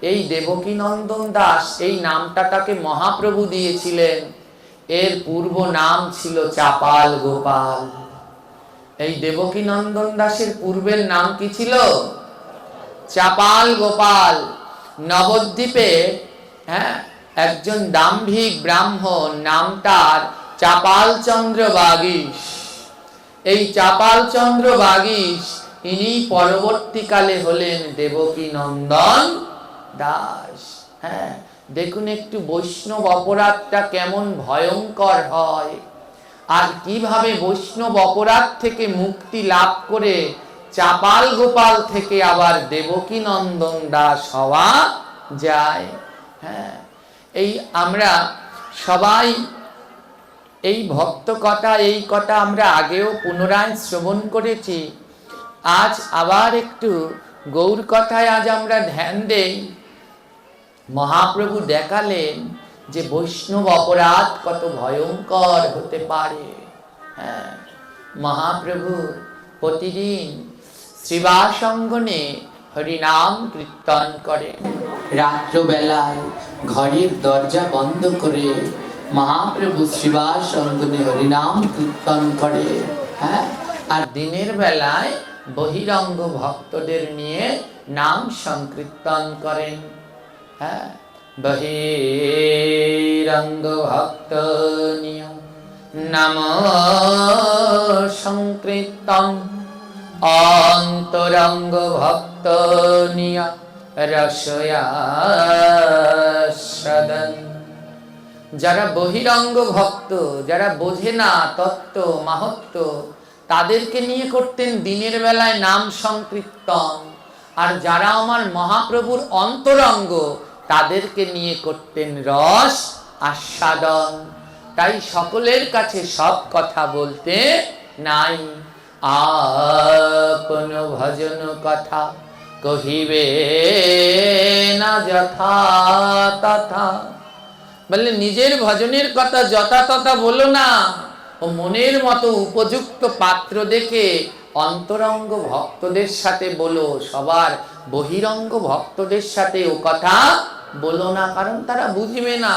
এই দেবকী নন্দন দাস এই নামটা তাকে মহাপ্রভু দিয়েছিলেন। এর পূর্ব নাম ছিল চাপাল গোপাল। এই দেবকী নন্দন দাসের পূর্বের নাম কি ছিল? চাপাল গোপাল। নবদ্বীপে একজন দাম্ভিক ব্রাহ্মণ, নাম তার চাপাল চন্দ্র বাগীশ। এই চাপাল চন্দ্র বাগীশ ইনি পরবর্তীকালে হলেন দেবকী নন্দন দাস। দেখুন একটু বৈষ্ণব অপরাধটা কেমন ভয়ঙ্কর হয়, আর কিভাবে বৈষ্ণব অপরাধ থেকে মুক্তি লাভ করে চাপাল গোপাল থেকে আবার দেবকী নন্দন দাস হওয়া যায়। এই আমরা সবাই এই ভক্ত কথা, এই কথা আমরা আগেও পুনরায় শ্রবণ করেছি। আজ আবার একটু গৌর কথায় আজ আমরা ধ্যান দেই। মহাপ্রভু দেখালেন যে বৈষ্ণব অপরাধ কত ভয়ঙ্কর হতে পারে। মহাপ্রভু প্রতিদিন শ্রীবাস অঙ্গনে হরিনাম কীর্তন করে। রাত্রবেলায় ঘরের দরজা বন্ধ করে মহাপ্রভু শ্রীবাস অঙ্গনে হরিনাম কীর্তন করে। আর দিনের বেলায় বহিরঙ্গ ভক্তদের নিয়ে নাম সংকীর্তন করেন। বহিরঙ্গ ভক্ত নিয়ে নাম সংকীর্তন, অন্তরঙ্গ ভক্ত নিয়ে রসয়াস্বাদন। যারা বহিরঙ্গ ভক্ত, যারা বোঝে না তত্ত্ব মাহাত্ম্য, তাদেরকে নিয়ে করতেন দিনের বেলায় নাম সংকীর্তন। আর যারা আমার মহাপ্রভুর অন্তরঙ্গ, তাদেরকে নিয়ে করতেন রস আস্বাদন। তাই সকলের কাছে সব কথা বলতে নাই। আপন ভজন কথা কহিবে না যথা তথা। বললে নিজের ভজনের কথা যথা তথা বলো না, ও মনের মতো উপযুক্ত পাত্র দেখে অন্তরঙ্গ ভক্তদের সাথে বলো, সবার বহিরঙ্গ ভক্তদের সাথে ও কথা বলো না, কারণ তারা বুঝবে না।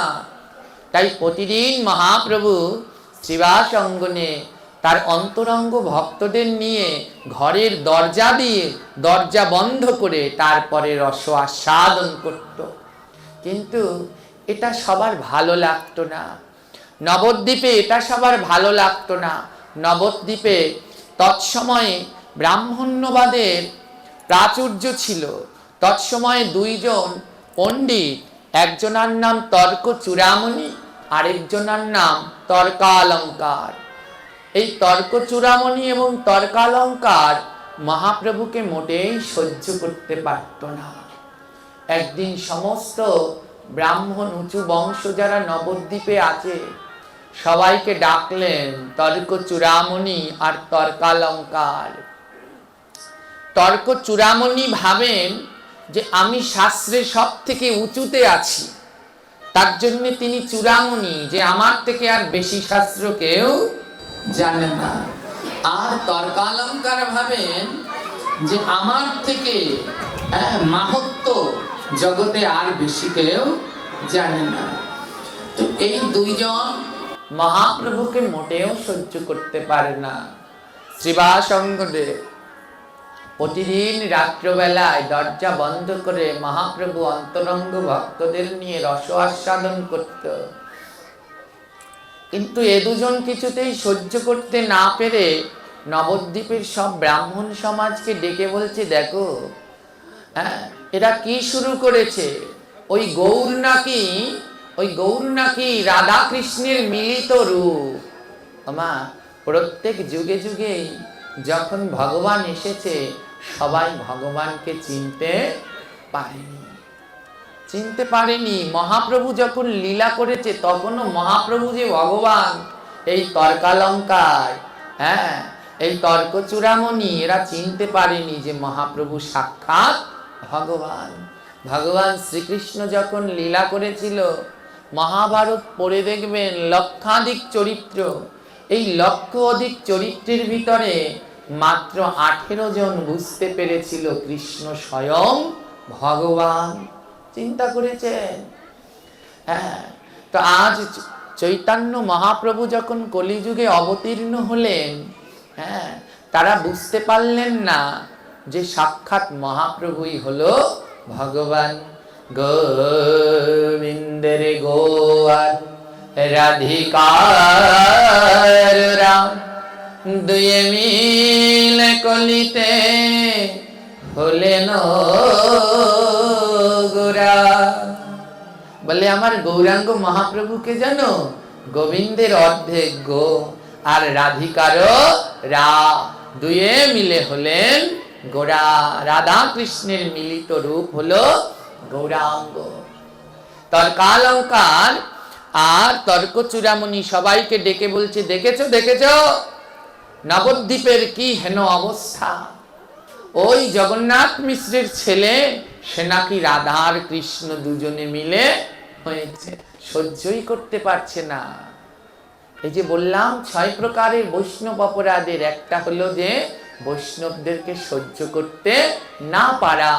তাই প্রতিদিন মহাপ্রভু শ্রীবাস অঙ্গনে তার অন্তরঙ্গ ভক্তদের নিয়ে ঘরের দরজা দিয়ে দরজা বন্ধ করে তারপরে রস আস্বাদন করত। কিন্তু এটা সবার ভালো লাগতো না। নবদ্বীপে এটা সবার ভালো লাগতো না। নবদ্বীপে তৎসময়ে ব্রাহ্মণ্যবাদের প্রাচুর্য ছিল। তৎসময়ে দুইজন পণ্ডিত, একজনার নাম তর্ক চূড়ামণি, আরেকজনার নাম তর্কালঙ্কার। এই তর্ক চূড়ামণি এবং তর্কালঙ্কার মহাপ্রভুকে মোটেই সহ্য করতে পারত না। একদিন সমস্ত ব্রাহ্মণ উঁচু বংশ যারা নবদ্বীপে আছে সবাইকে ডাকলেন, তর্ক চূড়ামণি আর তর্কালঙ্কার। তর্ক চূড়ামণি ভাবেন যে আমি শাস্ত্রে সব থেকে উঁচুতে আছি, তার জন্য তিনি চূড়ামণি, যে আমার থেকে আর বেশি শাস্ত্র কেউ জানে না। আর তর্কালঙ্কার ভাবেন যে আমার থেকে মাহাত্ম্য জগতে আর বেশি কেউ জানে না। তো এই দুইজন মহাপ্রভুকে মোটেও সহ্য করতে পারে না। শ্রীবাস অঙ্গনে প্রতিদিন রাত্রবেলায় দরজা বন্ধ করে মহাপ্রভু অন্তরঙ্গ ভক্তদের নিয়ে রস আস্বাদন করত। কিন্তু এ দুজন কিছুতেই সহ্য করতে না পেরে নবদ্বীপের সব ব্রাহ্মণ সমাজকে ডেকে বলছে, দেখো এরা কি শুরু করেছে, ওই গৌর নাকি রাধা কৃষ্ণের মিলিত রূপ। প্রত্যেক যুগে যুগেই যখন ভগবান এসেছে সবাই ভগবানকে চিনতে পারেনি। মহাপ্রভু যখন লীলা করেছে তখনও মহাপ্রভু যে ভগবান, এই তর্কালঙ্কার এই তর্ক চূড়ামণি এরা চিনতে পারেনি যে মহাপ্রভু সাক্ষাৎ ভগবান। ভগবান শ্রীকৃষ্ণ যখন লীলা করেছিল, মহাভারত পড়ে দেখবেন লক্ষাধিক চরিত্র। এই লক্ষ অধিক চরিত্রের ভিতরে মাত্র 18 জন বুঝতে পেরেছিল কৃষ্ণ স্বয়ং ভগবান। চিন্তা করেছেন? হ্যাঁ, তো আজ চৈতন্য মহাপ্রভু যখন কলিযুগে অবতীর্ণ হলেন, হ্যাঁ, তারা বুঝতে পারলেন না যে সাক্ষাৎ মহাপ্রভুই হলো ভগবান। গোবিন্দের গোয়ার রাধিকার রাম, দুয়ে মিলে কলিতে হলেন গোরা। বলে আমার গৌরাঙ্গ মহাপ্রভুকে জানো? গোবিন্দের অর্ধেক গো আর রাধিকার রা, দুয়ে মিলে হলেন গোরা। রাধা কৃষ্ণের মিলিত রূপ হলো গৌরাঙ্গ। তর্কালঙ্কার আর তর্ক চূড়ামণি সবাইকে ডেকে বলছে, দেখেছো দেখেছো নবদ্বীপের কি হেন অবস্থা। ওই জগন্নাথ মিশ্রের ছেলে সে নাকি রাধার কৃষ্ণ দুজনে মিলে হয়েছে, সহ্যই করতে পারছে না। এই যে বললাম 6 প্রকারের বৈষ্ণব অপরাধের একটা হলো যে বৈষ্ণবদেরকে সহ্য করতে না পারা।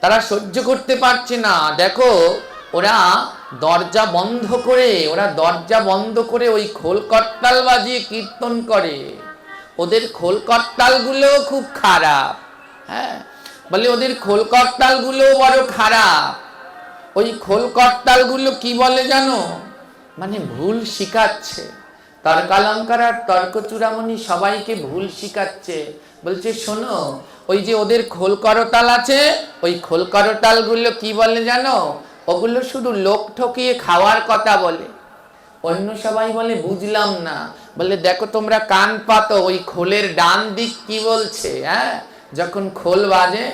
তারা সহ্য করতে পারছে না। দেখো ওরা দরজা বন্ধ করে ওই খোল করতাল বাজিয়ে কীর্তন করে। ওদের খোল করতাল গুলো খুব খারাপ। হ্যাঁ, বলে ওদের খোল করতাল গুলো বড় খারাপ। ওই খোল করতাল গুলো কি বলে জানো? মানে ভুল শিখাচ্ছে। তর্কালঙ্কার আর তর্ক চূড়ামণি সবাইকে ভুল শিখাচ্ছে। বলছে শোনো, ওই যে ওদের খোল করতাল আছে, ওই খোল করতাল গুলো কি বলে জানো? ওগুলো শুধু লোক ঠকিয়ে খাওয়ার কথা বলে। অন্য সবাই বলে বুঝলাম না। বলে দেখো তোমরা কান পাতো, ওই খোলের ডান দিক কি বলছে। হ্যাঁ, যখন খোল বাজে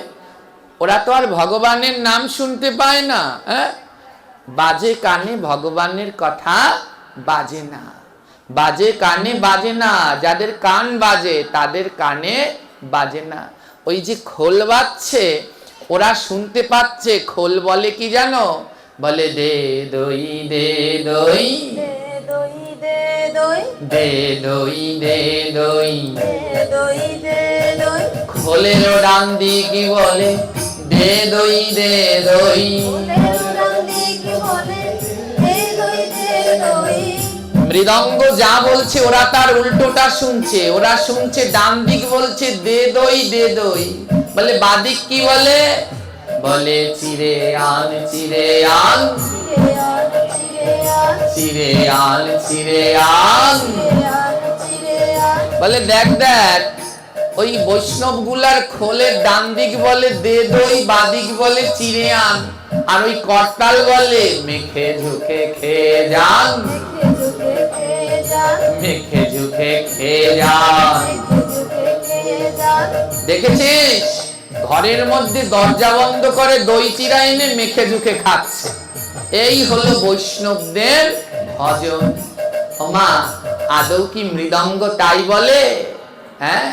ওরা তো আর ভগবানের নাম শুনতে পায় না। হ্যাঁ, বাজে কানে ভগবানের কথা বাজে না, বাজে কানে বাজে না। যাদের কান বাজে তাদের কানে বাজে না। ওই যে খোল বাজছে ওরা শুনতে পাচ্ছে। খোল বলে কি জানো? বলে দে দই দে দই, দে দই দে দই, দে দই দে দই, দে দই দে দই। খোলের ডান দিক কি বলে? দে দই দে দই। মৃদঙ্গ যা বলছে ওরা তার উল্টোটা শুনছে। ওরা শুনছে ডান দিক বলছে দে দই দে দই। বলে বাদিক কি বলে? বলে চিরে আন চিরে আন, চিরে আন চিরে আন। বলে দেখ দেখ, ওই বৈষ্ণব গুলার খোলের ডান দিক বলে দে দই, বাদিক বলে চিরে আন, আর ওই করতাল বলে মেখে ঝুঁকে খেয়ে যান, মেখে ঝুঁকে খেয়ে যান। দেখেছিস ঘরের মধ্যে দরজা বন্ধ করে দই চিরা এনে মেখে ঝুঁকে খাচ্ছে। এই হলো বৈষ্ণবদের ভজন। ওমা আদৌ কি মৃদঙ্গ তাই বলে? হ্যাঁ,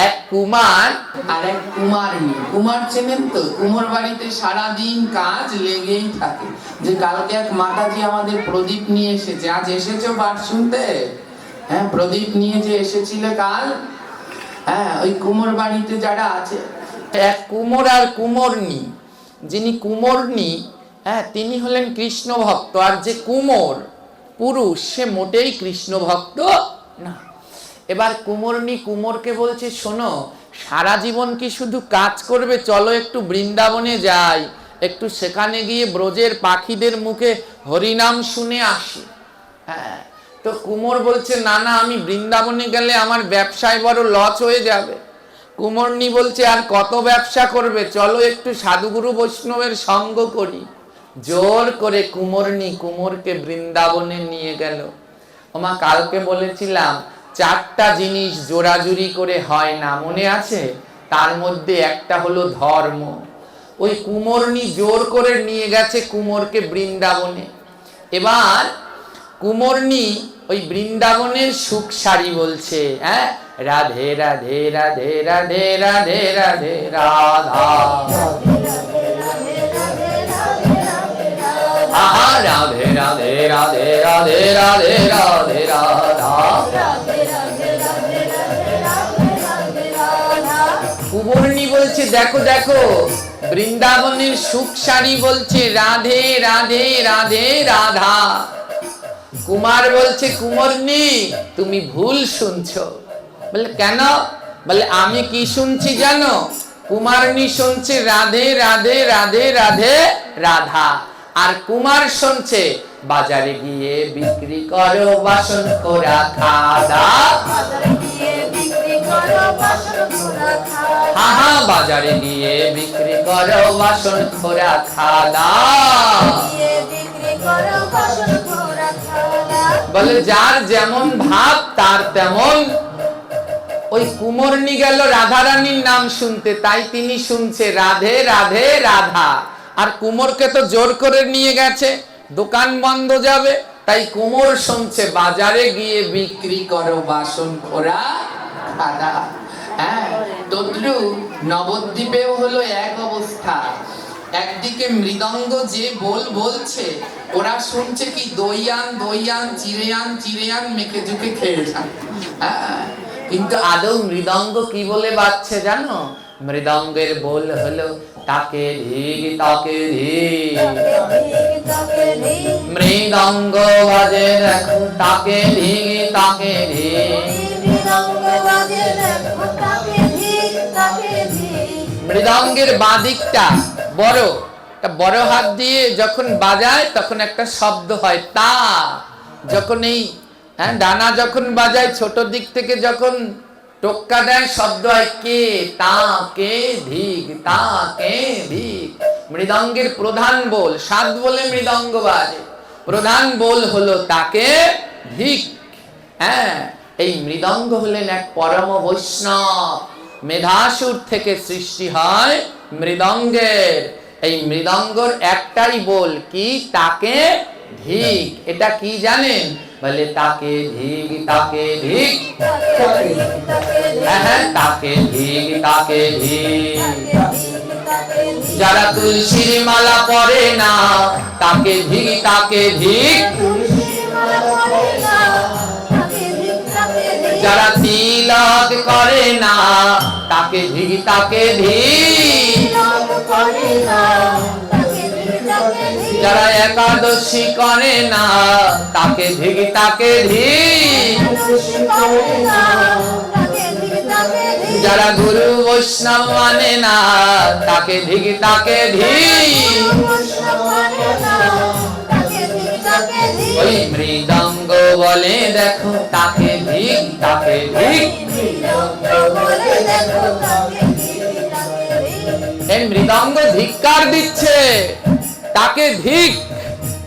এক কুমার আর এক কুমারিনী। কুমার চেনেন তো? কুমোর বাড়িতে সারাদিন কাজ লেগেই থাকে। যে কালকে এক মাতাজি আমাদের প্রদীপ নিয়ে এসেছে, আজ এসেছো পাঠ শুনতে? হ্যাঁ, প্রদীপ নিয়ে যে এসেছিলে কাল, হ্যাঁ, ওই কুমোর বাড়িতে যারা আছে, এক কুমোর আর কুমোরনি। যিনি কুমোরনি, হ্যাঁ, তিনি হলেন কৃষ্ণ ভক্ত। আর যে কুমোর পুরুষ, সে মোটেই কৃষ্ণ ভক্ত না। এবার কুমোরনি কুমোরকে বলছে, শোনো, সারা জীবন কি শুধু কাজ করবে? চলো একটু বৃন্দাবনে যাই, একটু সেখানে গিয়ে ব্রজের পাখিদের মুখে হরিনাম শুনে আসি। হ্যাঁ, তো কুমোর বলছে না না, আমি বৃন্দাবনে গেলে আমার ব্যবসায় বড় লস হয়ে যাবে। কুমোরনি বলছে আর কত ব্যবসা করবে, চলো একটু সাধুগুরু বৈষ্ণবের সঙ্গ করি। জোর করে কুমোরনি কুমোরকে বৃন্দাবনে নিয়ে গেল। ওমা কালকে বলেছিলাম 4টা জিনিস জোরাজুরি করে হয় না, মনে আছে? তার মধ্যে একটা হলো ধর্ম। ওই কুমোরনি জোর করে নিয়ে গেছে কুমোরকে বৃন্দাবনে। এবার কুমোরনি ওই বৃন্দাবনের সুখ সারি বলছে, হ্যাঁ, রাধে রাধে রাধে রাধে রাধে রাধে রাধা, আহা রাধে রাধে রাধে রাধে রাধে রাধে রাধা। কুমোরনি বলছে দেখো দেখো, বৃন্দাবনের সুখসারী বলছে রাধে রাধে রাধে রাধা। কুমার বলছে কুমারনী তুমি ভুল শুনছো। বলে কেন? বলে আমি কি শুনছি জানো? কুমারনী শুনছে রাধে রাধে রাধে রাধে রাধা, আর কুমার শুনছে বাজারে গিয়ে বিক্রি করো বাসন কোরা খাদা। হা হা, বাজারে গিয়ে বিক্রি করো বাসন কোরা খাদা। বলে যার যেমন ভাব তার তেমন। ওই কুমোরনি গেল রাধারানীর নাম শুনতে, তাই তিনি শুনছে রাধে রাধে রাধা। আর কুমোরকে তো জোর করে নিয়ে গেছে, দোকান বন্ধ যাবে, তাই কুমোর শুনছে বাজারে গিয়ে বিক্রি করো বাসন খোরা খাদা। হ্যাঁ, তদ্রু নবদ্বীপেও হলো এক অবস্থা। একদিকে মৃদঙ্গ যে বলছে, ওরা শুনছে কি দইয়ান দইয়ান চিড়েয়ান চিড়েয়ান মেখে ঝুঁকে খেয়ে যান। কিন্তু আদৌ মৃদঙ্গ কি বলে বাজছে জানো? মৃদঙ্গের বল হলো তাকে ধিগ তাকে ধিগ। মৃদঙ্গ বাজে দেখো তাকে ধিগ তাকে ধিগ। মৃদঙ্গের বাদিকটা বড়, বড় হাত দিয়ে যখন বাজায় তখন একটা শব্দ হয় তা। যখন এই ডানা যখন বাজায় ছোট দিক থেকে যখন টোক্কা দেয় শব্দ হয় কে তা কে ধিক তা কে ধিক। মৃদঙ্গের প্রধান বোল, 7 বলে মৃদঙ্গ বাজে, প্রধান বোল হলো তাকে ধিক। হ্যাঁ, এই মৃদঙ্গ হলেন এক পরম বৈষ্ণব। মেধাসুর থেকে সৃষ্টি হয় মৃদঙ্গের। এই মৃদঙ্গর একটাই বল কি তাকে ধিক। এটা কি জানেন? বলে তাকে ধিক তাকে ধিক। হ্যাঁ, তাকে ধিক তাকে ধিক। যারা তুলসীর মালা পরে না তাকে ধিক তাকে ধিক। যারা তিলক করে না তাকে ধিক তাকে ধিক। যারা একাদশী করে না তাকে ধিক তাকে ধিক। যারা গুরু বৈষ্ণব মানে না তাকে ধিক তাকে ধিক। ওই মৃদঙ্গ বলে দেখো তাকে ধিক তাকে ধিক। এই মৃদঙ্গ ধিক্কার দিচ্ছে তাকে ধিক।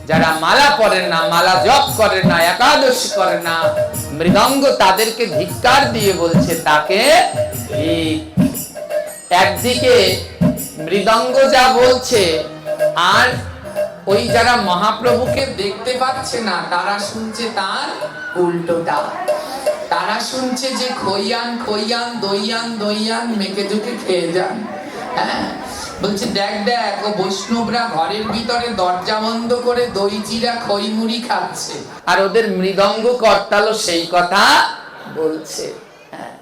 যারা মালা পড়েন না, মালা জপ করেন না, একাদশী করেন না, মৃদঙ্গ তাদেরকে ধিক্কার দিয়ে বলছে তাকে ধিক। একদিকে মৃদঙ্গ যা বলছে, আর ওই যারা মহাপ্রভুকে দেখতে পাচ্ছে না তারা শুনছে তার উল্টোটা। তারা শুনছে যে খইয়ান খইয়ান দইয়ান দইয়ান মেখে ঝুঁকে খেয়ে যান। হ্যাঁ, বলছে দেখ দেখ ও বৈষ্ণবরা ঘরের ভিতরে দরজা বন্ধ করে দই চিরা খই মুড়ি খাচ্ছে, আর ওদের মৃদঙ্গ করতালো সেই কথা বলছে। হ্যাঁ,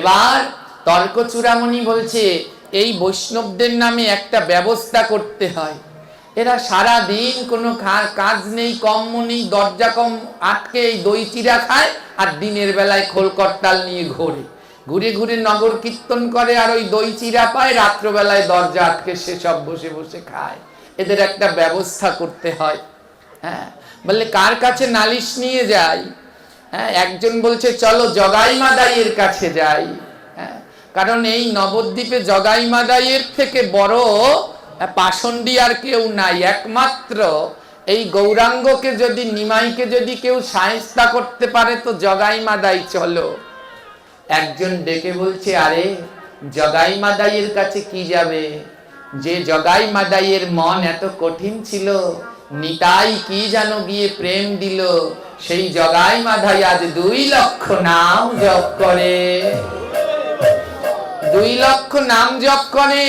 এবার তর্ক চূড়ামণি বলছে এই বৈষ্ণবদের নামে একটা ব্যবস্থা করতে হয়। এরা সারা দিন কোনো কাজ নেই, কর্ম নেই, দরজা কম আটকে এই দই চিরা খায়, আর দিনের বেলায় খোল করতাল নিয়ে ঘোরে, ঘুরে ঘুরে নগর কীর্তন করে, আর ওই দই চিরা পায়, রাত্রবেলায় দরজা আটকে সে সব বসে বসে খায়। এদের একটা ব্যবস্থা করতে হয়। হ্যাঁ, বললে কার কাছে নালিশ নিয়ে যাই? হ্যাঁ, একজন বলছে চলো জগাই মাদাইয়ের কাছে যাই। হ্যাঁ, কারণ এই নবদ্বীপে জগাই মাদাইয়ের থেকে বড় পাষণ্ডী আর কেউ নাই। একমাত্র এই গৌরাঙ্গকে যদি নিমাইকে যদি কেউ সায়স্তা করতে পারে তো জগাই মাদাই চলো। একজন ডেকে বলছে আরে জগাই মাদাইয়ের কাছে কি যাবে? যে জগাই মাদাইয়ের মন এত কঠিন ছিল, নিতাই কি যেন গিয়ে প্রেম দিল, সেই জগাই মাদাই আজ 2 লক্ষ নাম জপ করে। 2 লক্ষ নাম জপ করে,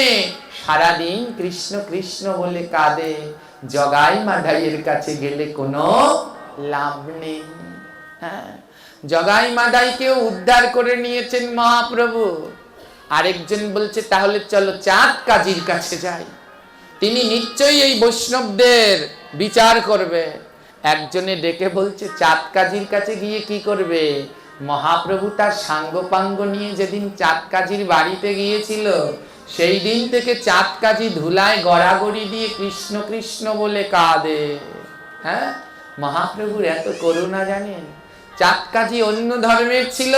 সারাদিন কৃষ্ণ কৃষ্ণ বলে কাঁদে। জগাই মাদাইয়ের কাছে গেলে কোনো লাভ নেই। হ্যাঁ, জগাই মাদাইকেও উদ্ধার করে নিয়েছেন মহাপ্রভু। আরেকজন বলছে তাহলে চলো চাঁদ কাজীর কাছে যাই, তিনি নিশ্চয়ই এই বৈষ্ণবদের বিচার করবে। একজনে ডেকে বলছে চাঁদ কাজীর কাছে গিয়ে কি করবে? মহাপ্রভু তার সাঙ্গপাঙ্গ নিয়ে যেদিন চাঁদ কাজীর বাড়িতে গিয়েছিল, সেই দিন থেকে চাঁদ কাজী ধুলায় গড়াগড়ি দিয়ে কৃষ্ণ কৃষ্ণ বলে কাঁদে। হ্যাঁ, মহাপ্রভুর এত করুণা জানেন। চাঁদ কাজী অন্য ধর্মের ছিল,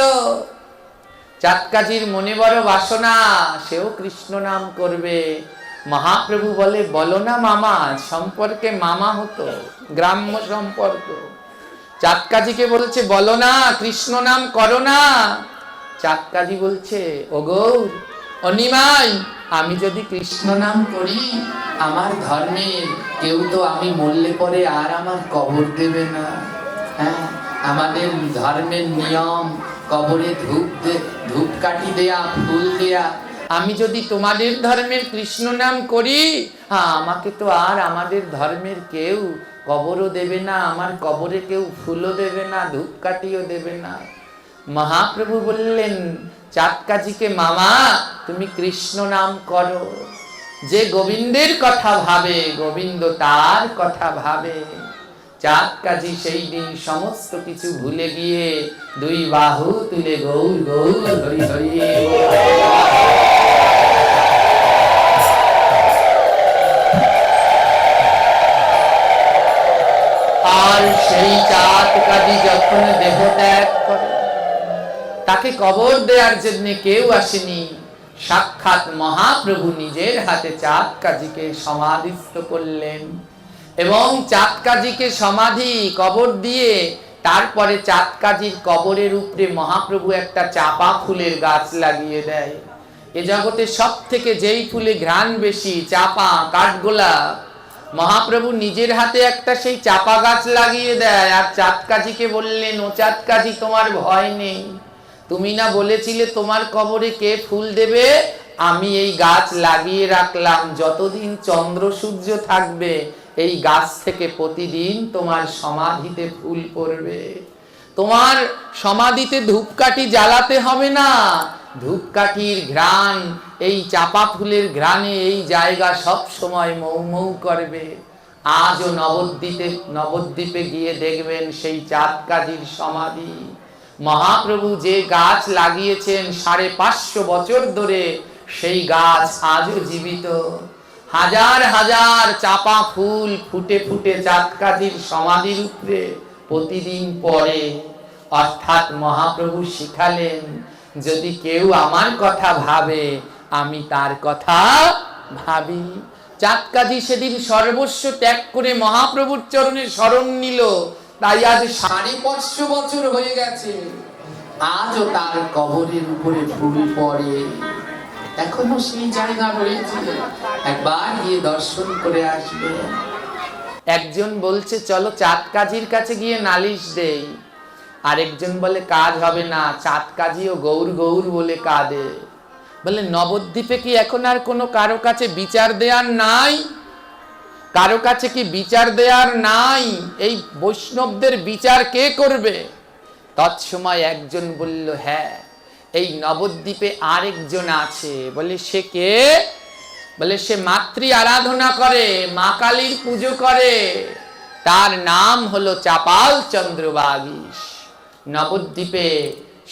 চাঁদ কাজীর মনে বড় বাসনা, সেও কৃষ্ণ নাম করবে। মহাপ্রভু বলে বলো না মামা, সম্পর্কে মামা হতো, গ্রাম্য সম্পর্ক। চাঁদ কাজীকে বলছে বলো না, কৃষ্ণ নাম করো না। চাঁদ কাজী বলছে ও গৌর, অনিমাই, আমি যদি কৃষ্ণ নাম করি, আমার ধর্মের কেউ তো আমি মরলে পরে আর আমার কবর দেবে না। হ্যাঁ, আমাদের ধর্মের নিয়ম কবরে ধূপকাঠি দেয়া, ফুল দেয়া। আমি যদি তোমাদের ধর্মের কৃষ্ণ নাম করি, আমাকে তো আর আমাদের ধর্মের কেউ কবরও দেবে না, আমার কবরে কেউ ফুলও দেবে না, ধূপকাঠিও দেবে না। মহাপ্রভু বললেন চাঁদ কাজীকে মামা, তুমি কৃষ্ণ নাম করো। যে গোবিন্দের কথা ভাবে, গোবিন্দ তার কথা ভাবে। চাঁদ কাজী সেই দিন সমস্ত কিছু ভুলে গিয়ে দুই বাহু তুলে গৌর গৌর হরি হরি। আর সেই চাঁদ কাজী যখন দেহ ত্যাগ করে, তাকে কবর দেওয়ার জন্য কেউ আসেনি, সাক্ষাৎ মহাপ্রভু নিজের হাতে চাঁদ কাজীকে সমাধিস্থ করলেন। এবং চাঁদ কাজীকে সমাধি কবর দিয়ে তারপরে চাঁদ কাজীর কবরের উপরে মহাপ্রভু একটা চাপা ফুলের গাছ লাগিয়ে দেয়। এ জগতে সব থেকে যেই ফুলে ঘ্রাণ বেশি, চাপা, কাঠগোলাপ। মহাপ্রভু নিজের হাতে একটা সেই চাপা গাছ লাগিয়ে দেয়, আর চাঁদ কাজীকে বললেন ও চাঁদ কাজী, তোমার ভয় নেই, তুমি না বলেছিলে তোমার কবরে কে ফুল দেবে? আমি এই গাছ লাগিয়ে রাখলাম, যতদিন চন্দ্র সূর্য থাকবে এই গাছ থেকে প্রতিদিন তোমার সমাধিতে ফুল পড়বে। তোমার সমাধিতে ধূপকাঠি জ্বালাতে হবে না, ধূপকাঠির ঘ্রাণ, এই চাপা ফুলের ঘ্রাণে এই জায়গা সব সময় মৌ মৌ করবে। আজও নবদ্বীপে গিয়ে দেখবেন সেই চাঁদ কাজীর সমাধি। মহাপ্রভু যে গাছ লাগিয়েছেন 550 বছর ধরে, সেই গাছ আজও জীবিত। হাজার হাজার চাপা ফুল ফুটে ফুটে চাঁদ কাজীর সমাধির উপরে প্রতিদিন পড়ে। অর্থাৎ মহাপ্রভু শিখালেন, যদি কেউ আমার কথা ভাবে, আমি তার কথা ভাবি। চাঁদ কাজী সেদিন সর্বস্ব ত্যাগ করে মহাপ্রভুর চরণে শরণ নিল, তাই আজ 550 বছর হয়ে গেছে, আজও তার কবরের উপরে ফুল পড়ে। এখনো সেই জায়গা রয়েছে, একবার গিয়ে দর্শন করে আসবে। একজন বলছে চলো চাঁদ কাজীর কাছে গিয়ে নালিশ দেই, আরেকজন বলে কাজ হবে না, চাঁদ কাজীও গৌর গৌর বলে কাঁদে। বলে নবদ্বীপে কি এখন আর কোনো কারো কাছে বিচার দেয়ার নাই? কারো কাছে কি বিচার দেয়ার নাই? এই বৈষ্ণবদের বিচার কে করবে? তৎসময় একজন বলল হ্যাঁ, এই নবদ্বীপে আরেকজন আছে। বলে সে কে? বলে সে মাতৃ আরাধনা করে, মা কালীর পুজো করে, তার নাম হলো চাপাল চন্দ্র বাগীশ। নবদ্বীপে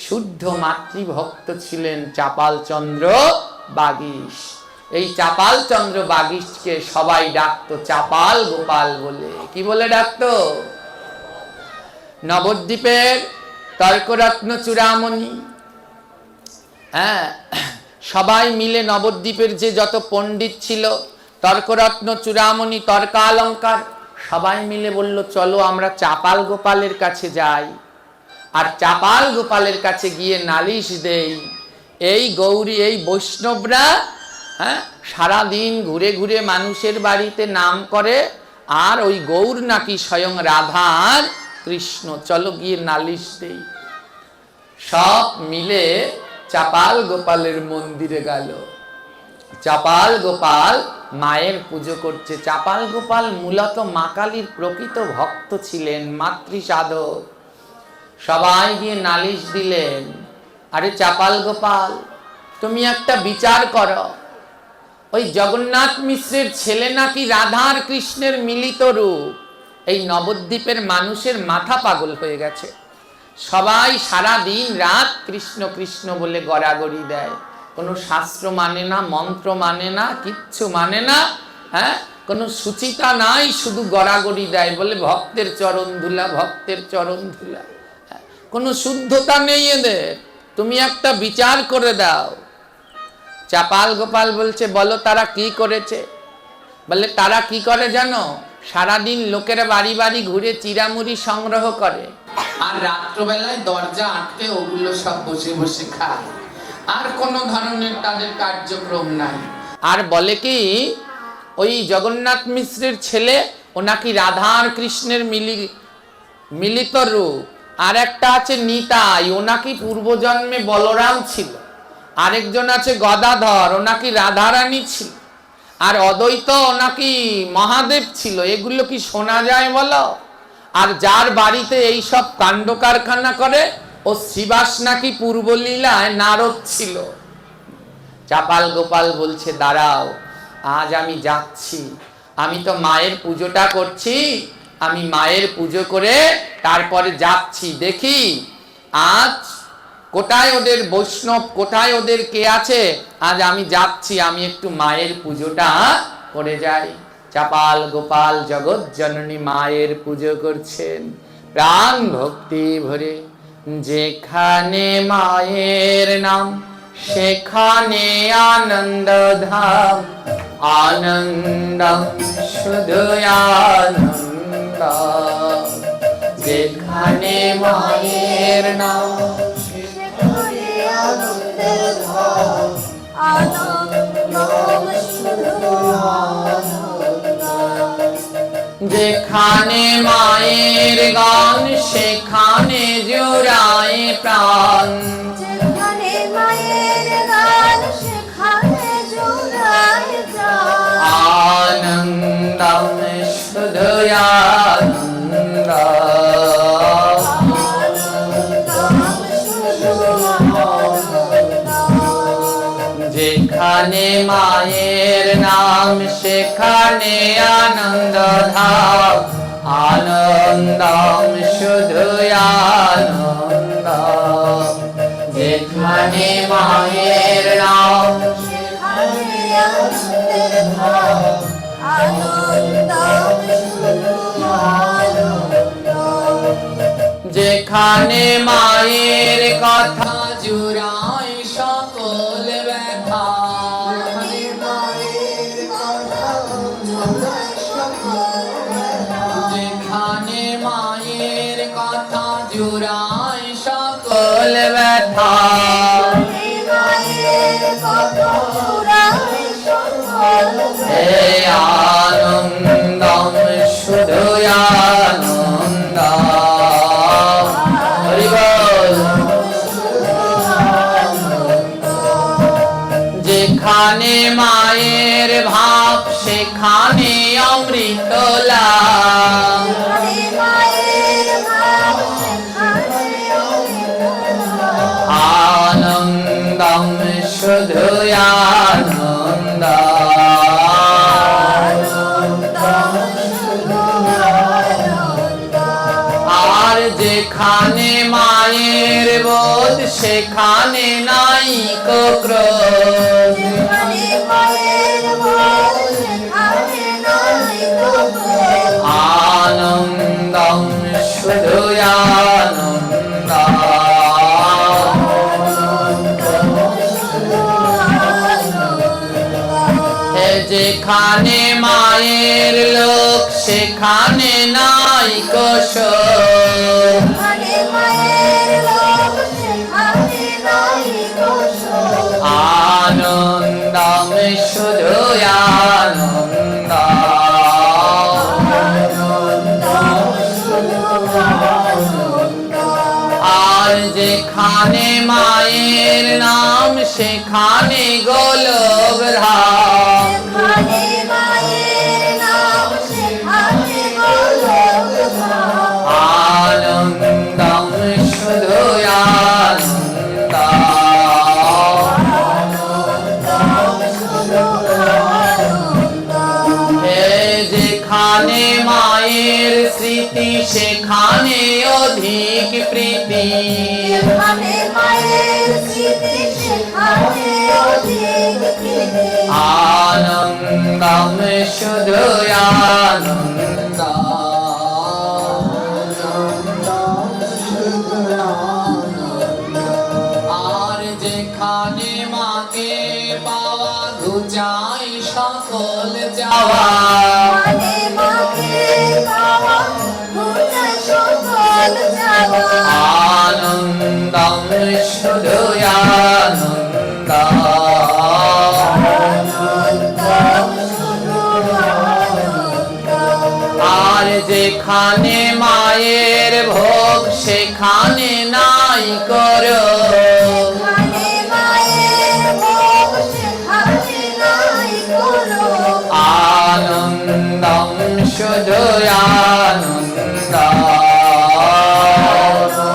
শুদ্ধ মাতৃভক্ত ছিলেন চাপাল চন্দ্র বাগীশ। এই চাপাল চন্দ্র বাগীশকে সবাই ডাকতো চাপাল গোপাল বলে। কি বলে ডাকতো? নবদ্বীপের তর্করত্ন চূড়ামণি, হ্যাঁ, সবাই মিলে নবদ্বীপের যে যত পণ্ডিত ছিল, তর্করত্ন চূড়ামণি, তর্কালঙ্কার, সবাই মিলে বলল চলো আমরা চাপাল গোপালের কাছে যাই, আর চাপাল গোপালের কাছে গিয়ে নালিশ দেই, এই গৌরী, এই বৈষ্ণবরা সারাদিন ঘুরে ঘুরে মানুষের বাড়িতে নাম করে, আর ওই গৌর নাকি স্বয়ং রাধা আর কৃষ্ণ, চলো গিয়ে নালিশ দেই। সব মিলে চাপাল গোপালের মন্দিরে গেল। চাপাল গোপাল মায়ের পুজো করছে। চাপাল গোপাল মূলত মা কালীর প্রকৃত ভক্ত ছিলেন, মাতৃ সাধক। সবাই গিয়ে নালিশ দিলেন, আরে চাপাল গোপাল, তুমি একটা বিচার করো, ওই জগন্নাথ মিশ্রের ছেলে নাকি রাধার কৃষ্ণের মিলিত রূপ। এই নবদ্বীপের মানুষের মাথা পাগল হয়ে গেছে, সবাই সারা দিন রাত কৃষ্ণ কৃষ্ণ বলে গড়াগড়ি দেয়, কোনো শাস্ত্র মানে না, মন্ত্র মানে না, কিচ্ছু মানে না, হ্যাঁ, কোনো সুচিতা নাই, শুধু গড়াগড়ি দেয়, বলে ভক্তের চরণ ধুলা, ভক্তের চরণ ধুলা, কোনো শুদ্ধতা নেই এদের। তুমি একটা বিচার করে দাও। চাপাল গোপাল বলছে, বলো তারা কি করেছে? বলে তারা কি করে জানো? সারাদিন লোকেরা বাড়ি বাড়ি ঘুরে চিরামুড়ি সংগ্রহ করে, আর রাত্রবেলায় দরজা আটকে ওগুলো সব বসে বসে খায়, আর কোনো ধরনের তাদের কার্যক্রম নাই। আর বলে কি, ওই জগন্নাথ মিশ্রের ছেলে ও নাকি রাধার কৃষ্ণের মিলিত রূপ। আর একটা আছে নিতাই, ও নাকি পূর্বজন্মে বলরাম ছিল। আরেকজন আছে গদাধর, ও নাকি রাধারানী ছিল। আর অদ্বৈত ও নাকি মহাদেব ছিল। এগুলো কি শোনা যায় বলো? আর যার বাড়িতে এই সব কাণ্ড কারখানা করে, ও শ্রীবাস নাকি পূর্বলীলায় নারদ ছিল। চাপাল গোপাল বলছে, দাঁড়াও, আজ আমি যাচ্ছি, আমি তো মায়ের পুজোটা করছি, আমি মায়ের পুজো করে তারপরে যাচ্ছি, দেখি আজ কোথায় ওদের বৈষ্ণব, কোথায় ওদের কে আছে। আজ আমি যাচ্ছি, আমি একটু মায়ের পুজোটা করে যাই। চাপাল গোপাল জগৎ জননী মায়ের পুজো করছেন প্রাণ ভক্তি ভরে। যেখানে মায়ের নাম সেখানে আনন্দ ধাম, আনন্দ শুধু আনন্দ। যেখানে মায়ের নাম সেখানে আনন্দ ধাম, আনন্দ শুধু আনন্দ। যেখানে মায়ের গান সেখানে জোড়ায় প্রাণ, যেখানে মায়ের গান সেখানে জোড়ায় প্রাণ। আনন্দ শুধু আনন্দ, যেখানে মায়ের নাম সেখানে আনন্দ ধাম, আনন্দ শুধু আনন্দ। যেখানে মায়ের নাম সেখানে আনন্দ ধাম, আনন্দ শুধু আনন্দ। যেখানে মায়ের কথা জুড়ায় সকল ব্যথা, যেখানে মায়ের কথা জুড়ায় সকল ব্যথা, হে আনন্দ শুধু আনন্দ। হরি বল। যেখানে মায়ের ভাব সেখানে অমৃত লাভ, আনন্দ শুধু আনন্দ। আর যেখানে মায়ের বোধ সেখানে নাই ক্রোধ, আনন্দ শুধু আনন্দ। যেখানে মায়ের লোক সেখানে নাই শোক, আনন্দ শুধু আনন্দ। আর যেখানে মায়ের নাম সেখানে গোলক ধাম, আনন্দ শুধু আনন্দ। মায়ের স্মৃতি সেখানে অধিক প্রীতি যেখানে মায়ের স্মৃতি সেখানে অধিক প্রীতি আনন্দম শুধু আনন্দ আর যেখানে মাকে পাওয়া ঘুচাই সকল যাওয়া মানে মাকে পাওয়া ঘুচায় সকল যাওয়া আনন্দম শুধু আনন্দ আনন্দ শুধু আনন্দ আর যেখানে মায়ের ভোগ সেখানে নাই করো যেখানে মায়ের ভোগ সেখানে নাই করো আনন্দম শুধু আনন্দ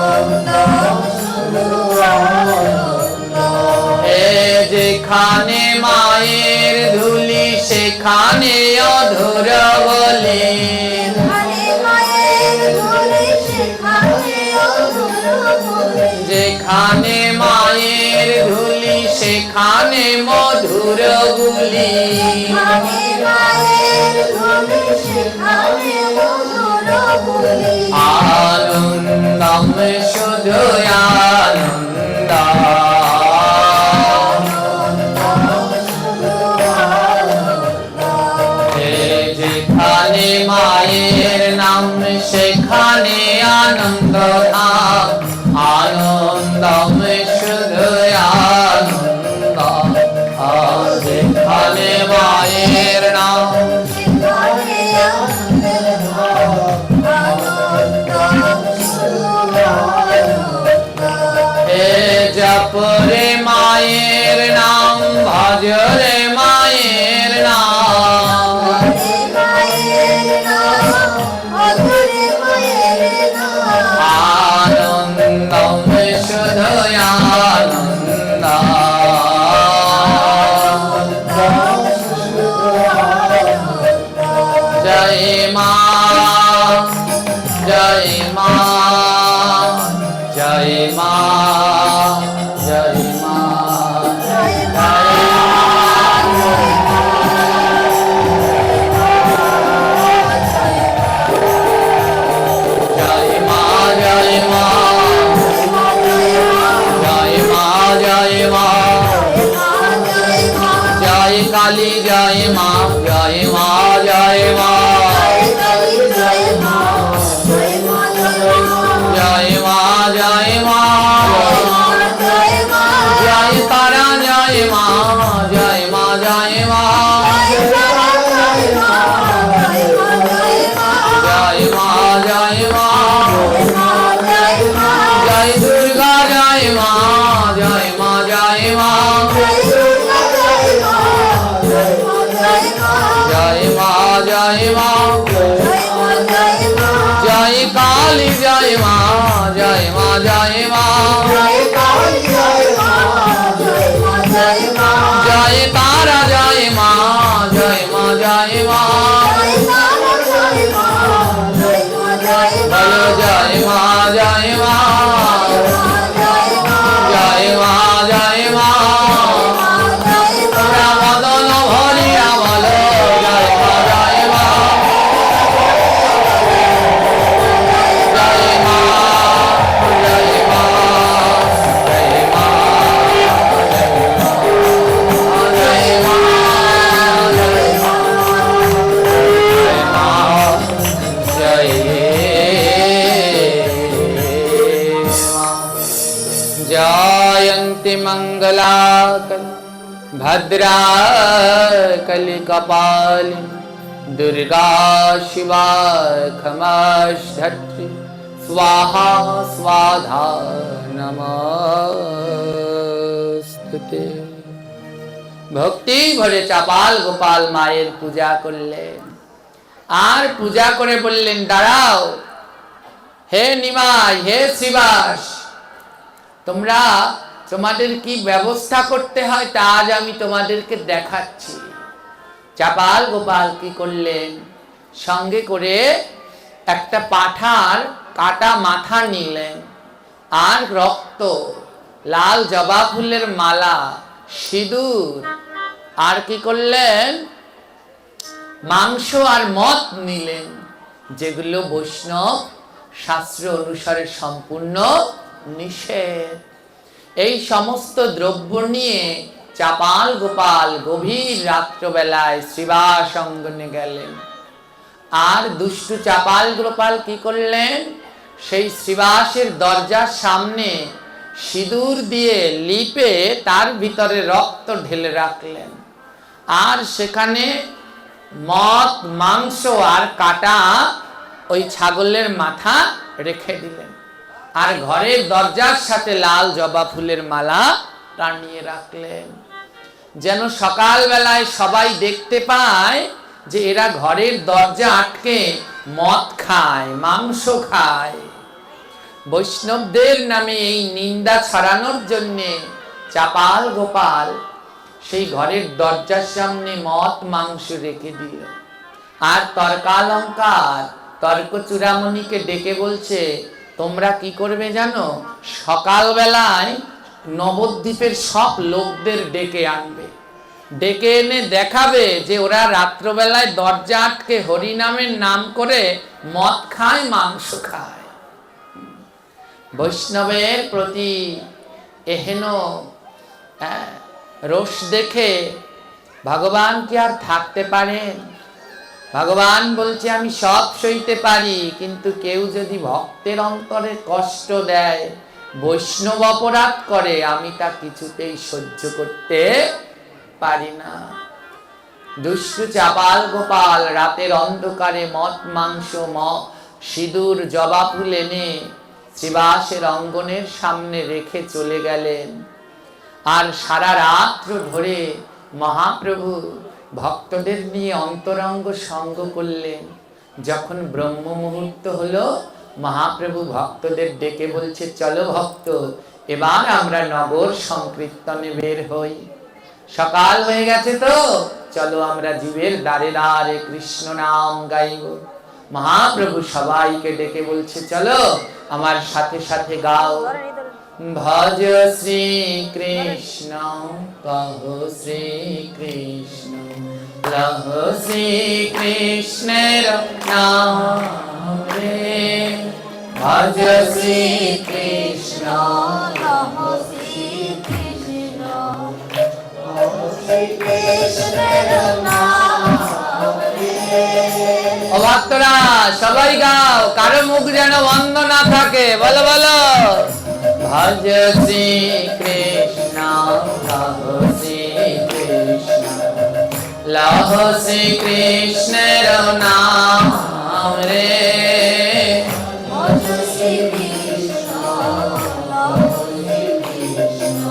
আনন্দ শুধু আনন্দ এ যেখানে মায়ের ধুলি সেখানে অধুর বলে যেখানে মায়ের ধুলি সেখানে অধুর বলে যেখানে মায়ের ধুলি সেখানে মধুর গুলি যেখানে মায়ের ধুলি সেখানে মধুর বলে আনন্দম শুধু আনন্দ যেখানে মায়ের নাম সেখানে আনন্দ ধাম আনন্দম শুধু আনন্দ আর যেখানে মায়ের নাম সেখানে আনন্দের ধাম আনন্দ শুধু আনন্দ হে জপরে মায়ের নাম ভজরে মায়ের নাম হরে মায়ের নাম হরে মায়ের নাম আনন্দম শুধু আনন্দ শুধু আনন্দ জয় মা জয় মা জয় মা জয় মা জয় মা জয় মা জয় মা জয় মা জয় মা জয় কালী জয় মা জয় মা জয় মা জয় মা জয় মা জয় তারা জয় মা জয় মা জয় মা জয় মা জয় মা জয় দুর্গা জয় মা জয় মা জয় মা জয় মা জয় মা জয় কালী জয় মা জয় মা জয় মা জয় তারা জয় মা জয় মা জয় মা বলো জয় মা জয় মা জয় মা জয় মা তোমরা মদন ভরিয়া বলো জয় মা জয় মা জয় মা জয় মা জয় মা জয় মা জয় जयन्ति मङ्गलाकल भद्रा कलिकपालि दुर्गा शिवा खमश्धत्रि स्वाहा स्वाधा नमस्ते ভক্তি ভরে চাপাল গোপাল মায়ের পূজা করলেন আর পূজা করে বললেন দাঁড়াও হে নিমাই হে শ্রীবাস তোমরা তোমাদের কি ব্যবস্থা করতে হয় তা আজ আমি তোমাদেরকে দেখাচ্ছি। চাপাল গোপাল কি করলেন, সঙ্গে করে একটা পাঁঠার কাটা মাথা নিলেন, আর রক্ত, লাল জবা ফুলের মালা, সিঁদুর, আর কি করলেন, মাংস আর মদ নিলেন, যেগুলো বৈষ্ণব শাস্ত্র অনুসারে সম্পূর্ণ নিষেধ। এই সমস্ত দ্রব্য নিয়ে চাপাল গোপাল গভীর রাত্রবেলায় শ্রীবাস অঙ্গনে গেলেন। আর দুষ্টু চাপাল গোপাল কি করলেন, সেই শ্রীবাসের দরজার সামনে সিঁদুর দিয়ে লিপে তার ভিতরে রক্ত ঢেলে রাখলেন, আর সেখানে মদ, মাংস আর কাটা ওই ছাগলের মাথা রেখে দিলেন, আর ঘরের দরজার সাথে লাল জবা ফুলের মালা টানিয়ে রাখলেন, যেন সকালবেলায় সবাই দেখতে পায় যে এরা ঘরের দরজা আটকে মদ খায়, মাংস খায়। বৈষ্ণবদের নামে এই নিন্দা ছড়ানোর জন্যে চাপাল গোপাল সেই ঘরের দরজার সামনে মদ মাংস রেখে দিল। আর তর্কালঙ্কার তর্ক চূড়ামণিকে ডেকে বলছে, তোমরা কি করবে জানো, সকালবেলায় নবদ্বীপের সব লোকদের ডেকে আনবে, ডেকে এনে দেখাবে যে ওরা রাত্রবেলায় দরজা আটকে হরিনামের নাম করে মদ খায়, মাংস খায়। বৈষ্ণবের প্রতি এহেন রোষ দেখে ভগবান কি আর থাকতে পারেন? ভগবান বলছে, আমি সব সইতে পারি, কিন্তু কেউ যদি ভক্তের অন্তরে কষ্ট দেয়, বৈষ্ণব অপরাধ করে, আমি তা কিছুতেই সহ্য করতে পারি না। দুষ্টু চাপাল গোপাল রাতের অন্ধকারে মদ, মাংস, সিঁদুর, জবা ফুল এনে শ্রীবাসের অঙ্গনের সামনে রেখে চলে গেলেন। আর সারা রাত্র ধরে মহাপ্রভু ভক্তদের নিয়ে অন্তরঙ্গ সঙ্গ করলেন। যখন ব্রহ্ম মুহূর্ত হলো, মহাপ্রভু ভক্তদের ডেকে বলছে, চলো ভক্ত, এবার আমরা নগর সংকীর্তনে বের হই। সকাল হয়ে গেছে তো, চলো আমরা জীবের দ্বারে দ্বারে কৃষ্ণ নাম গাইব। মহাপ্রভু সবাইকে ডেকে বলছে, চলো আমার সাথে সাথে গাও। ভজ শ্রী কৃষ্ণ, কহ শ্রী কৃষ্ণ, লহ শ্রী কৃষ্ণের নাম রে। ভজ শ্রী কৃষ্ণ, লহ শ্রী কৃষ্ণ, লহ শ্রী কৃষ্ণের নাম রে। ও ভক্তরা সবাই গাও, কারো মুখ যেন বন্ধ না থাকে, বলো বলো। ভজ শ্রী কৃষ্ণ, লহ শ্রী কৃষ্ণ, লহ শ্রী কৃষ্ণের নাম রে। ভজ শ্রী কৃষ্ণ, লহ শ্রী কৃষ্ণ,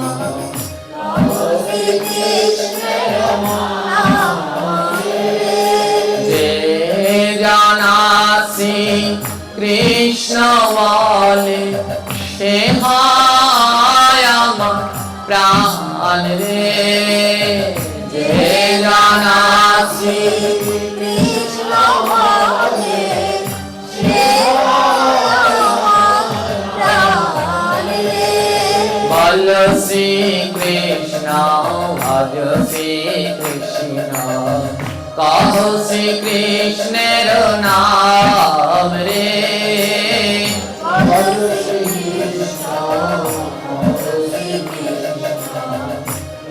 লহ শ্রী কৃষ্ণের নাম রে। যে জানা শ্রী কৃষ্ণ বলে, সে হয় আমার প্রাণ রে। যে জানা শ্রী কৃষ্ণ বলে, সে আমার প্রাণ রে। বল শ্রী কৃষ্ণ, ভজ শ্রী কৃষ্ণ, কহ শ্রী কৃষ্ণের নাম রে। ভজ শ্রী কৃষ্ণ, ভজ শ্রী কৃষ্ণ,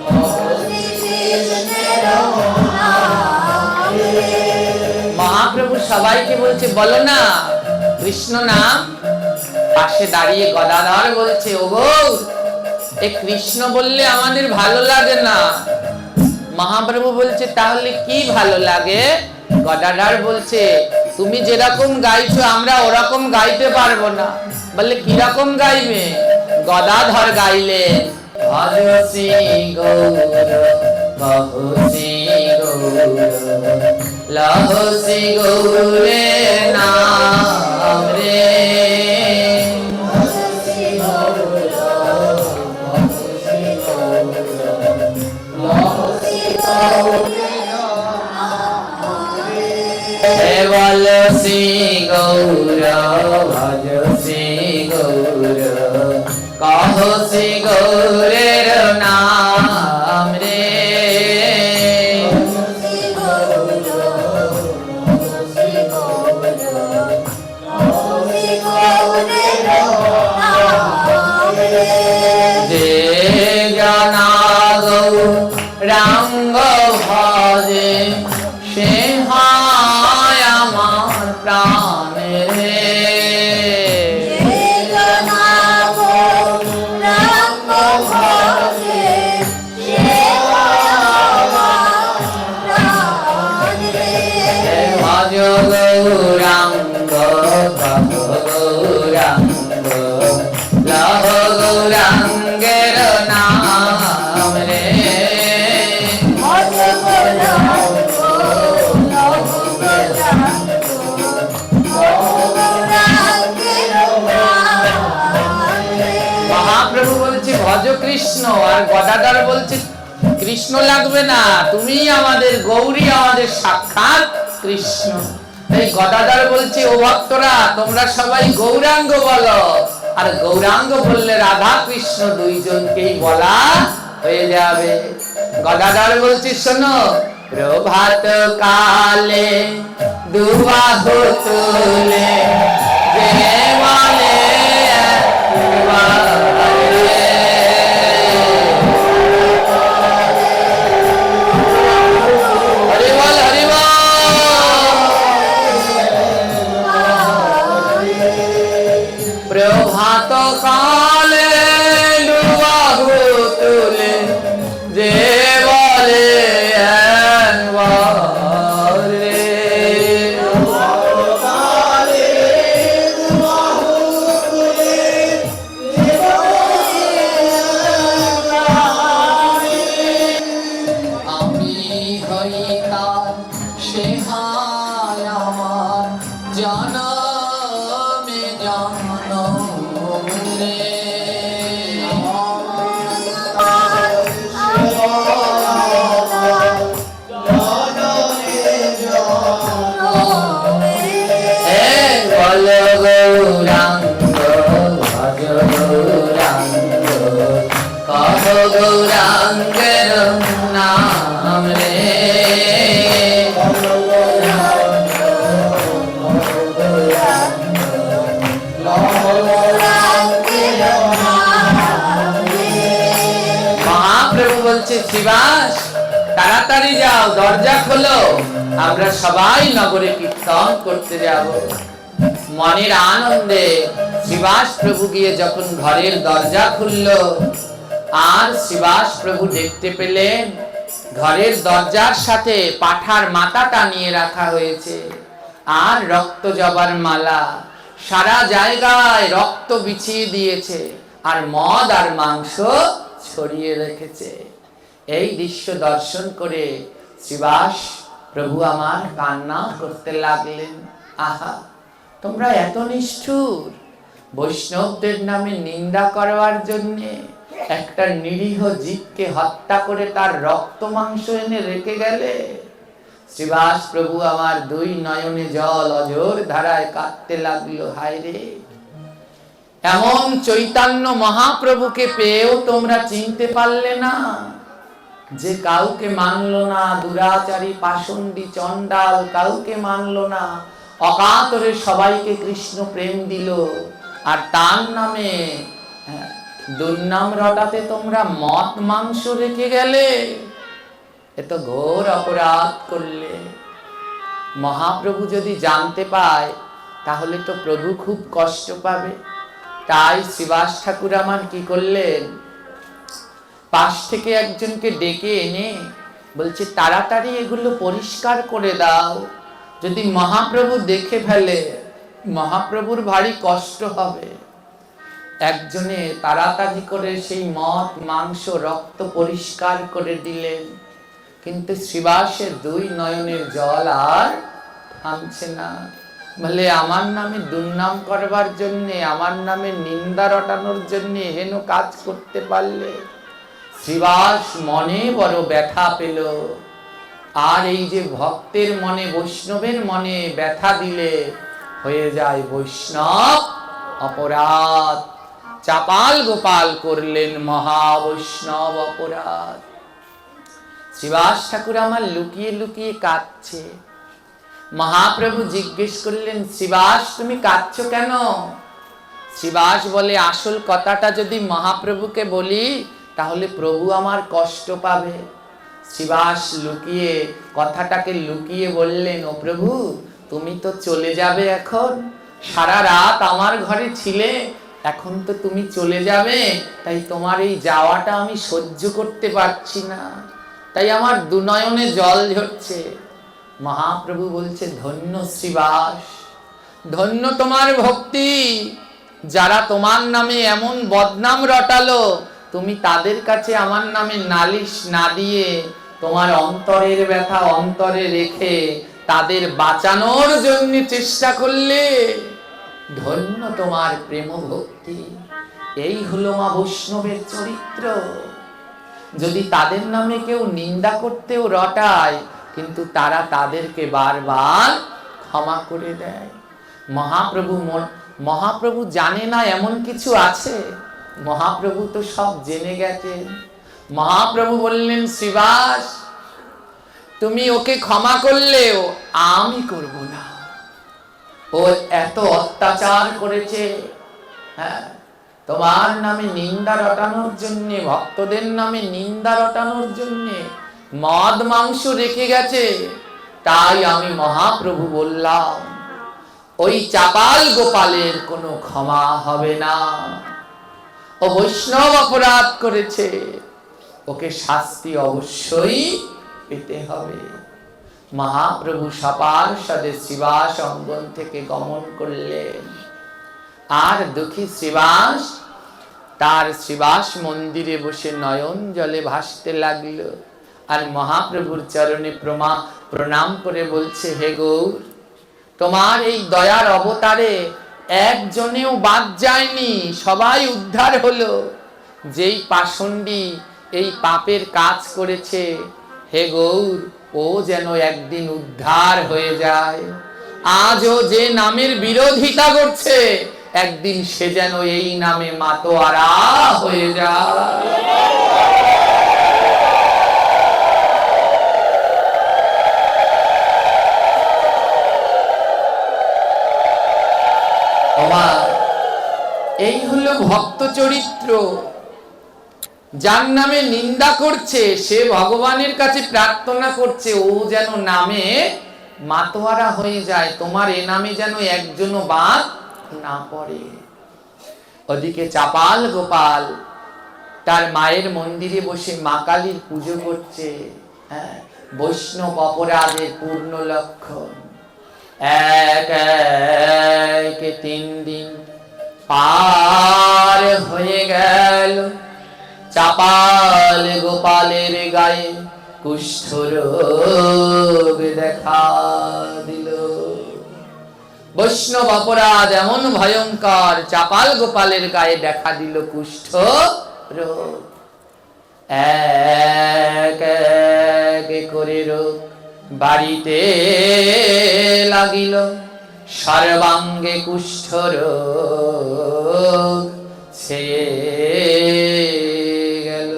ভজ শ্রী কৃষ্ণের নাম রে। মহাপ্রভু সবাইকে বলছে, বলো না কৃষ্ণ নাম। পাশে দাঁড়িয়ে গদাধর বলছে, ওগো, এ কৃষ্ণ বললে আমাদের ভালো লাগে না। মহাপ্রভু বলছে, তাহলে কি ভালো লাগে? গদাধর বলছে, তুমি যেরকম গাইছো আমরা ওরকম গাইতে পারবো না। বললে কিরকম গাইবে? গদাধর গাইলেন, ভজ শ্রী গৌর, কহ শ্রী গৌর, লহ শ্রী গৌরের নাম রে। ভজ শ্রী গৌর, ভজ শ্রী গৌর, লহ শ্রী গৌরের নাম রে। হে বল শ্রী গৌর ভজ শ্রী গৌর কহ শ্রী গৌরের নাম রে যে জনা গৌরাঙ্গ ভজে সে হয় আমার প্রাণ রে ভজ গৌরাঙ্গ ভজ গৌরাঙ্গ লহ গৌরাঙ্গের নাম রে মহাপ্রভু বলছে ভজ কৃষ্ণ, আর গদাধর বলছে কৃষ্ণ লাগবে না, তুমি আমাদের গৌরী, আমাদের সাক্ষাৎ কৃষ্ণ। এই গদাধর বলছে ও ভক্তরা তোমরা সবাই গৌরাঙ্গ বলো, আর গৌরাঙ্গ বললে রাধা কৃষ্ণ দুইজনকেই বলা হয়ে যাবে। গদাধর বলছে শোনো, প্রভাত কালে দুবাহু তুলে যে বলে প্রভাত কালে দুবাহু তুলে যে বলে একবার রে আমি হই তার সে হায় আমার জনমে জনম রে বল গৌরাঙ্গ ভজ গৌরাঙ্গ কহ গৌরাঙ্গের নাম রে মহাপ্রভু বলছে শিবাস তাড়াতাড়ি যাও, দরজা খোলো, আমরা সবাই নগরে কীর্তন করতে যাব। মনের আনন্দে শিবাস প্রভু গিয়ে যখন ঘরের দরজা খুলল, আর শিবাস প্রভু দেখতে পেলেন ঘরের দরজার সাথে পাঁঠার মাথা টানিয়ে রাখা হয়েছে, আর রক্ত জবার মালা, সারা জায়গায় রক্ত বিছিয়ে দিয়েছে, আর মদ আর মাংস ছড়িয়ে রেখেছে। এই দৃশ্য দর্শন করে শিবাস প্রভু আমার কান্না করতে লাগলেন। আহা, তোমরা এত নিষ্ঠুর, বৈষ্ণবদের নামে নিন্দা করবার জন্য একটা নিরীহ জীবকে হত্যা করে তার রক্ত মাংস এনে রেখে গেলে। শ্রীবাস প্রভু আমার দুই নয়নে জল অঝোর ধারায় কাঁদতে লাগলো। হায় রে, এমন চৈতন্য মহাপ্রভুকে পেয়েও তোমরা চিনতে পারলে না, যে কাউকে মানলো না, দুরাচারী পাষণ্ডী চণ্ডাল কাউকে মানলো না, অকাতরে সবাইকে কৃষ্ণ প্রেম দিল, আর তার নামে দুর্নাম রটাতে তোমরা মদ মাংস রেখে গেলে। এ তো ঘোর অপরাধ করলে। মহাপ্রভু যদি জানতে পায় তাহলে তো প্রভু খুব কষ্ট পাবে। তাই শ্রীবাস ঠাকুর আমার কি করলেন, পাশ থেকে একজনকে ডেকে এনে বলছে তাড়াতাড়ি এগুলো পরিষ্কার করে দাও, যদি মহাপ্রভু দেখে ফেলে মহাপ্রভুর ভারী কষ্ট হবে। একজনে তাড়াতাড়ি করে সেই মদ মাংস রক্ত পরিষ্কার করে দিলেন, কিন্তু শ্রীবাসের দুই নয়নের জল আর থামছে না। বলে আমার নামে দুর্নাম করবার জন্য, আমার নামে নিন্দা রটানোর জন্য হেন কাজ করতে পারলে। শ্রীবাস মনে বড় ব্যথা পেল, আর এই যে ভক্তের মনে, বৈষ্ণবের মনে ব্যথা দিলে হয়ে যায় বৈষ্ণব অপরাধ। চাপাল গোপাল করলেন মহাবৈষ্ণব অপরাধ। শ্রীবাস ঠাকুর আমার লুকিয়ে লুকিয়ে কাঁদছে। মহাপ্রভু জিজ্ঞেস করলেন, শ্রীবাস তুমি কাঁদছো কেন? শ্রীবাস বলে, আসল কথাটা যদি মহাপ্রভুকে বলি তাহলে প্রভু আমার কষ্ট পাবে। শ্রীবাস লুকিয়ে কথাটাকে লুকিয়ে বললেন, ও প্রভু তুমি তো চলে যাবে এখন, সারা রাত আমার ঘরে ছিলে, এখন তো তুমি চলে যাবে, তাই তোমার এই যাওয়াটা আমি সহ্য করতে পারছি না, তাই আমার দুনয়নে জল ঝরছে। মহাপ্রভু বলছে, ধন্য শ্রীবাস, ধন্য তোমার ভক্তি। যারা তোমার নামে এমন বদনাম রটালো, তুমি তাদের কাছে আমার নামে নালিশ না দিয়ে তোমার অন্তরের ব্যথা অন্তরে রেখে তাদের বাঁচানোর জন্য চেষ্টা করলে। ধন্য তোমার প্রেম ভক্তি। এই হলো মা বৈষ্ণবের চরিত্র। যদি তাদের নামে কেউ নিন্দা করতেও রটায়, কিন্তু তারা তাদেরকে বারবার ক্ষমা করে দেয়। মহাপ্রভু জানে না এমন কিছু আছে? মহাপ্রভু তো সব জেনে গেছেন। মহাপ্রভু বললেন, শ্রীবাস তুমি ওকে ক্ষমা করলেও আমি করব না। ও এত অত্যাচার করেছে, হ্যাঁ, তোমার নামে নিন্দা রটানোর জন্য, ভক্তদের নামে নিন্দা রটানোর জন্য মদ মাংস রেখে গেছে। তাই আমি মহাপ্রভু বললাম, ওই চাপাল গোপালের কোনো ক্ষমা হবে না। ও বৈষ্ণব অপরাধ করেছে, ওকে শাস্তি অবশ্যই পেতে হবে। মহাপ্রভু সপার্ষদে শ্রীবাস অঙ্গন থেকে গমন করলেন। আর দুঃখী শ্রীবাস তার শ্রীবাস মন্দিরে বসে নয়ন জলে ভাসতে লাগলো। আর মহাপ্রভুর চরণে প্রণাম করে বলছে, হে গৌর, তোমার এই দয়ার অবতারে একজনেও বাদ যায়নি, সবাই উদ্ধার হলো। যেই পাষণ্ডী এই পাপের কাজ করেছে, হে গৌর, ও যেন একদিন উদ্ধার হয়ে যায়। আজও যে নামের বিরোধিতা করছে, একদিন সে যেন এই নামে মাতোয়ারা হয়ে যায়। এই হলো ভক্ত চরিত্র। যার নামে নিন্দা করছে সে ভগবানের কাছে প্রার্থনা করছে ও যেন নামে মাতোয়ারা হয়ে যায়, তোমার এ নামে যেন একজনও বাদ না পড়ে। ওদিকে চাপাল গোপাল তার মায়ের মন্দিরে বসে মা কালীর পুজো করছে। হ্যাঁ, বৈষ্ণব অপরাধের পূর্ণ লক্ষণ। এক এক 3 দিন পার হয়ে গেল, চাপাল গোপালের গায়ে কুষ্ঠ রোগ দেখা দিল। বৈষ্ণব অপরাধ এমন ভয়ঙ্কর, চাপাল গোপালের গায়ে দেখা দিল কুষ্ঠ রোগ। এক এক করে রোগ বাড়িতে লাগিল, সর্বাঙ্গে কুষ্ঠ রোগ ছেয়ে গেল।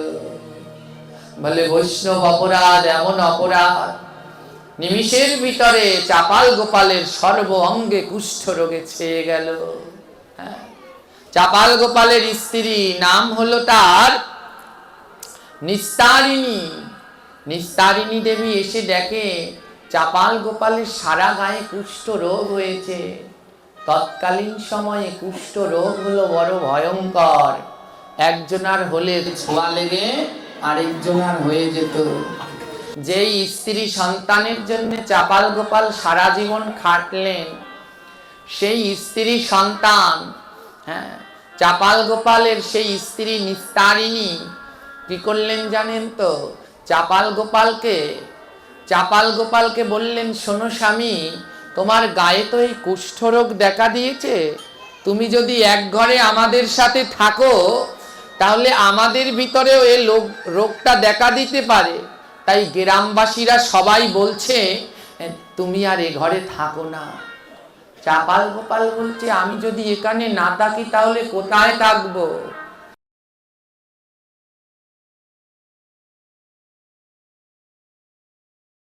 বলে বৈষ্ণব অপরাধ এমন অপরাধ, নিমিষের ভিতরে চাপাল গোপালের সর্ব অঙ্গে কুষ্ঠ রোগে ছেয়ে গেল। চাপাল গোপালের স্ত্রী নাম হলো তার নিস্তারিণী। নিস্তারিণী দেবী এসে দেখে চাপাল গোপালের সারা গায়ে কুষ্ঠ রোগ হয়েছে। তৎকালীন সময়ে কুষ্ঠ রোগ হলো বড় ভয়ঙ্কর, একজনার হলে ছোঁয়া লেগে আরেকজনার হয়ে যেত। যেই স্ত্রী সন্তানের জন্য চাপাল গোপাল সারা জীবন খাটলেন, সেই স্ত্রী সন্তান, হ্যাঁ, চাপাল গোপালের সেই স্ত্রী নিস্তারিণী কি করলেন জানেন তো? চাপাল গোপালকে বললেন, শোনো স্বামী, তোমার গায়ে তো এই কুষ্ঠরোগ দেখা দিয়েছে, তুমি যদি এক ঘরে আমাদের সাথে থাকো তাহলে আমাদের ভিতরেও এই রোগটা দেখা দিতে পারে, তাই গ্রামবাসীরা সবাই বলছে তুমি আর এ ঘরে থাকো না। চাপাল গোপাল বলছে আমি যদি এখানে না থাকি তাহলে কোথায় থাকবো?